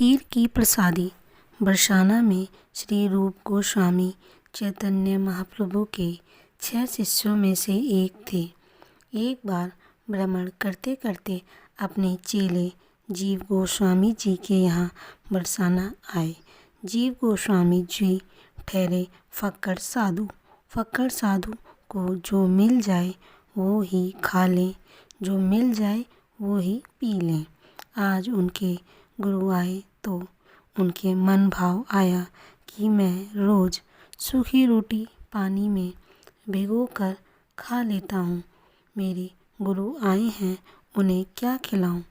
खीर की प्रसादी। बरसाना में श्री रूप गोस्वामी चैतन्य महाप्रभु के 6 शिष्यों में से एक थे। एक बार भ्रमण करते करते अपने चेले जीव गोस्वामी जी के यहाँ बरसाना आए। जीव गोस्वामी जी ठहरे फक्कड़ साधु। फक्कड़ साधु को जो मिल जाए वो ही खा लें, जो मिल जाए वो ही पी लें। आज उनके गुरु आए तो उनके मन भाव आया कि मैं रोज़ सूखी रोटी पानी में भिगोकर खा लेता हूँ। मेरे गुरु आए हैं, उन्हें क्या खिलाऊं।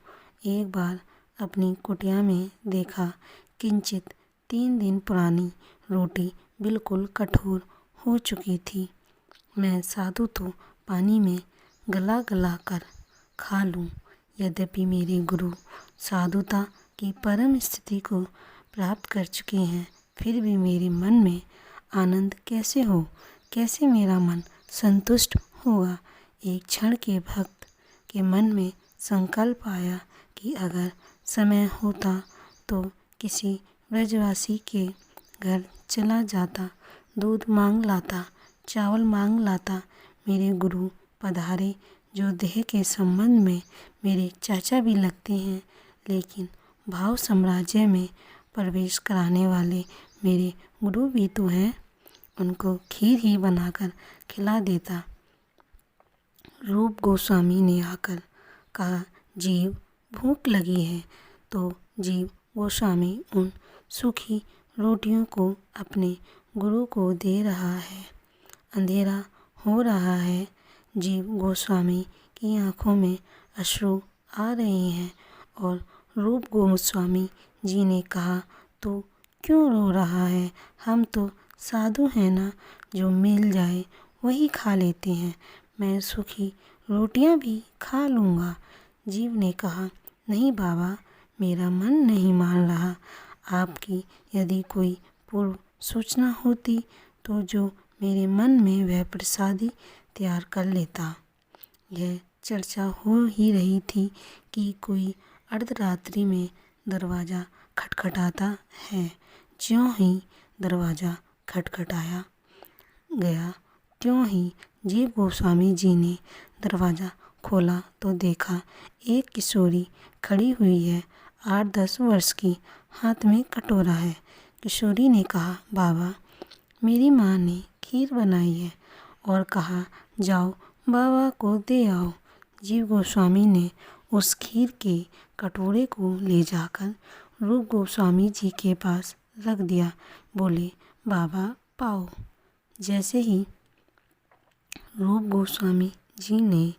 एक बार अपनी कुटिया में देखा, किंचित 3 दिन पुरानी रोटी बिल्कुल कठोर हो चुकी थी। मैं साधु तो पानी में गला गला कर खा लूं। यद्यपि मेरे गुरु साधुता की परम स्थिति को प्राप्त कर चुके हैं, फिर भी मेरे मन में आनंद कैसे हो, कैसे मेरा मन संतुष्ट होगा। एक क्षण के भक्त के मन में संकल्प आया कि अगर समय होता तो किसी ब्रजवासी के घर चला जाता, दूध मांग लाता, चावल मांग लाता। मेरे गुरु पधारे, जो देह के संबंध में मेरे चाचा भी लगते हैं, लेकिन भाव साम्राज्य में प्रवेश कराने वाले मेरे गुरु भी तो हैं। उनको खीर ही बनाकर खिला देता। रूप गोस्वामी ने आकर कहा, जीव भूख लगी है। तो जीव गोस्वामी उन सूखी रोटियों को अपने गुरु को दे रहा है। अंधेरा हो रहा है। जीव गोस्वामी की आंखों में अश्रु आ रहे हैं और रूप गोस्वामी जी ने कहा, तू क्यों रो रहा है? हम तो साधु हैं ना, जो मिल जाए वही खा लेते हैं। मैं सूखी रोटियां भी खा लूँगा। जीव ने कहा, नहीं बाबा, मेरा मन नहीं मान रहा। आपकी यदि कोई पूर्व सूचना होती तो जो मेरे मन में वह प्रसादी तैयार कर लेता। यह चर्चा हो ही रही थी कि कोई अर्धरात्रि में दरवाज़ा खटखटाता है। ज्यों ही दरवाज़ा खटखटाया गया, त्यों ही जीव गोस्वामी जी ने दरवाज़ा खोला तो देखा एक किशोरी खड़ी हुई है, 8-10 वर्ष की, हाथ में कटोरा है। किशोरी ने कहा, बाबा, मेरी माँ ने खीर बनाई है और कहा जाओ बाबा को दे आओ। जीव गोस्वामी ने उस खीर के कटोरे को ले जाकर रूप गोस्वामी जी के पास रख दिया। बोले, बाबा पाओ। जैसे ही रूप गोस्वामी जी ने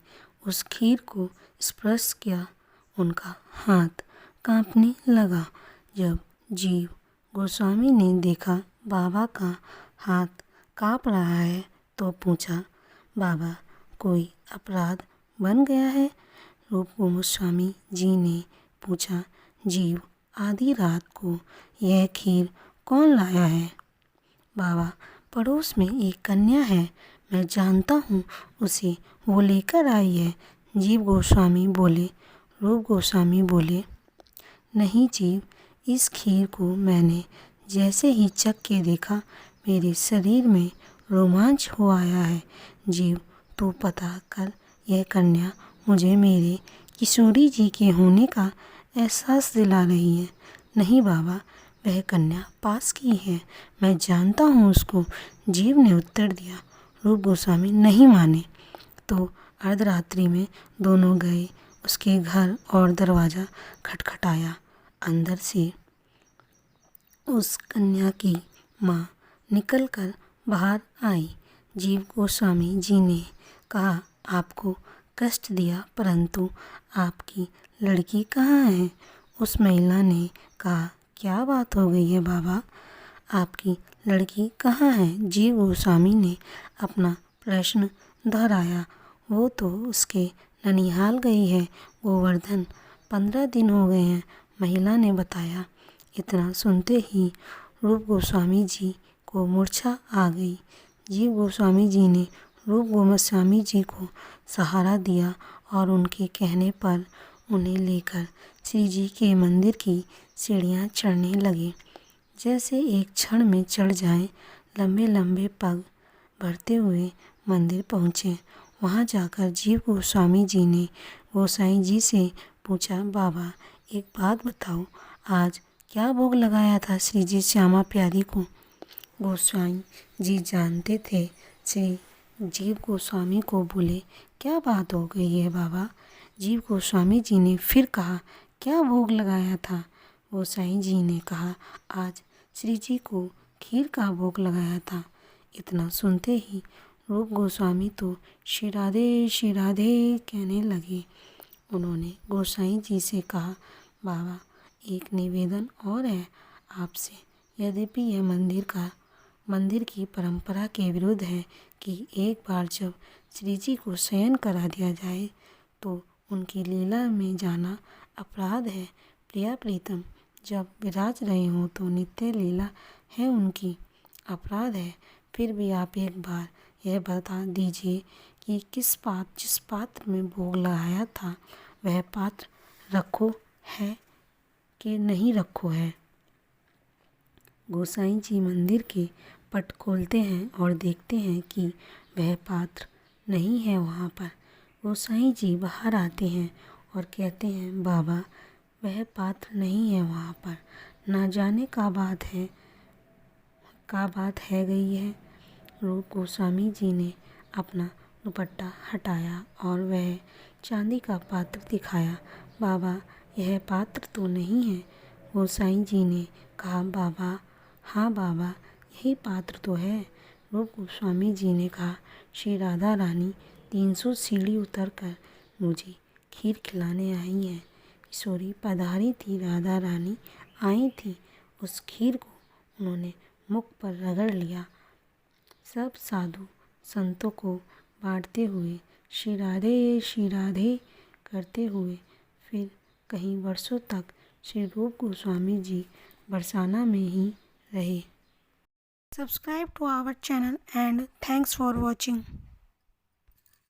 उस खीर को स्पर्श किया, उनका हाथ कांपने लगा। जब जीव गोस्वामी ने देखा बाबा का हाथ कांप रहा है तो पूछा, बाबा कोई अपराध बन गया है? रूप गोस्वामी जी ने पूछा, जीव, आधी रात को यह खीर कौन लाया है? बाबा, पड़ोस में एक कन्या है, मैं जानता हूँ उसे, वो लेकर आई है। जीव गोस्वामी बोले। रूप गोस्वामी बोले, नहीं जीव, इस खीर को मैंने जैसे ही चख के देखा, मेरे शरीर में रोमांच हो आया है। जीव, तू पता कर, यह कन्या मुझे मेरे किशोरी जी के होने का एहसास दिला रही है। नहीं बाबा, वह कन्या पास की है, मैं जानता हूँ उसको, जीव ने उत्तर दिया। रूप गोस्वामी नहीं माने तो अर्धरात्रि में दोनों गए उसके घर और दरवाज़ा खटखटाया। अंदर से उस कन्या की माँ निकलकर बाहर आई। जीव गोस्वामी जी ने कहा, आपको कष्ट दिया, परंतु आपकी लड़की कहाँ है? उस महिला ने कहा, क्या बात हो गई है बाबा, आपकी लड़की कहाँ है? जीव गोस्वामी ने अपना प्रश्न दोहराया। वो तो उसके ननिहाल गई है, गोवर्धन, 15 दिन हो गए हैं, महिला ने बताया। इतना सुनते ही रूप गोस्वामी जी को मूर्छा आ गई। जीव गोस्वामी जी ने रूप गोस्वामी जी को सहारा दिया और उनके कहने पर उन्हें लेकर श्री जी के मंदिर की सीढ़ियाँ चढ़ने लगे। जैसे एक क्षण में चढ़ जाएं, लंबे लंबे पग बढ़ते हुए मंदिर पहुँचे। वहाँ जाकर जीव गोस्वामी जी ने गोसाई जी से पूछा, बाबा एक बात बताओ, आज क्या भोग लगाया था श्री जी श्यामा प्यारी को? गोस्वामी जी जानते थे। श्री जीव गोस्वामी को बोले, क्या बात हो गई है बाबा? जीव गोस्वामी जी ने फिर कहा, क्या भोग लगाया था? गोसाई जी ने कहा, आज श्री जी को खीर का भोग लगाया था। इतना सुनते ही रूप गोस्वामी तो श्री राधे कहने लगे। उन्होंने गोसाई जी से कहा, बाबा एक निवेदन और है आपसे। यद्यपि यह मंदिर की परंपरा के विरुद्ध है कि एक बार जब श्री जी को शयन करा दिया जाए तो उनकी लीला में जाना अपराध है। प्रिया प्रीतम जब विराज रहे हों तो नित्य लीला है उनकी, अपराध है। फिर भी आप एक बार यह बता दीजिए कि जिस पात्र में भोग लगाया था वह पात्र रखो है कि नहीं रखो है? गोसाई जी मंदिर के पट खोलते हैं और देखते हैं कि वह पात्र नहीं है वहाँ पर। गोसाई जी बाहर आते हैं और कहते हैं, बाबा वह पात्र नहीं है वहाँ पर, ना जाने का बात है गई है। रूप गोस्वामी जी ने अपना दुपट्टा हटाया और वह चांदी का पात्र दिखाया। बाबा यह पात्र तो नहीं है। गोसाई जी ने कहा, बाबा हाँ बाबा यही पात्र तो है। रूप गोस्वामी जी ने कहा, श्री राधा रानी 300 सीढ़ी उतरकर मुझे खीर खिलाने आई हैं। किशोरी पधारी थी, राधा रानी आई थी। उस खीर को उन्होंने मुख पर रगड़ लिया। सब साधु संतों को बांटते हुए श्री राधे करते हुए फिर कई वर्षों तक श्री रूप गोस्वामी जी बरसाना में ही रहे। Subscribe to our channel and thanks for watching.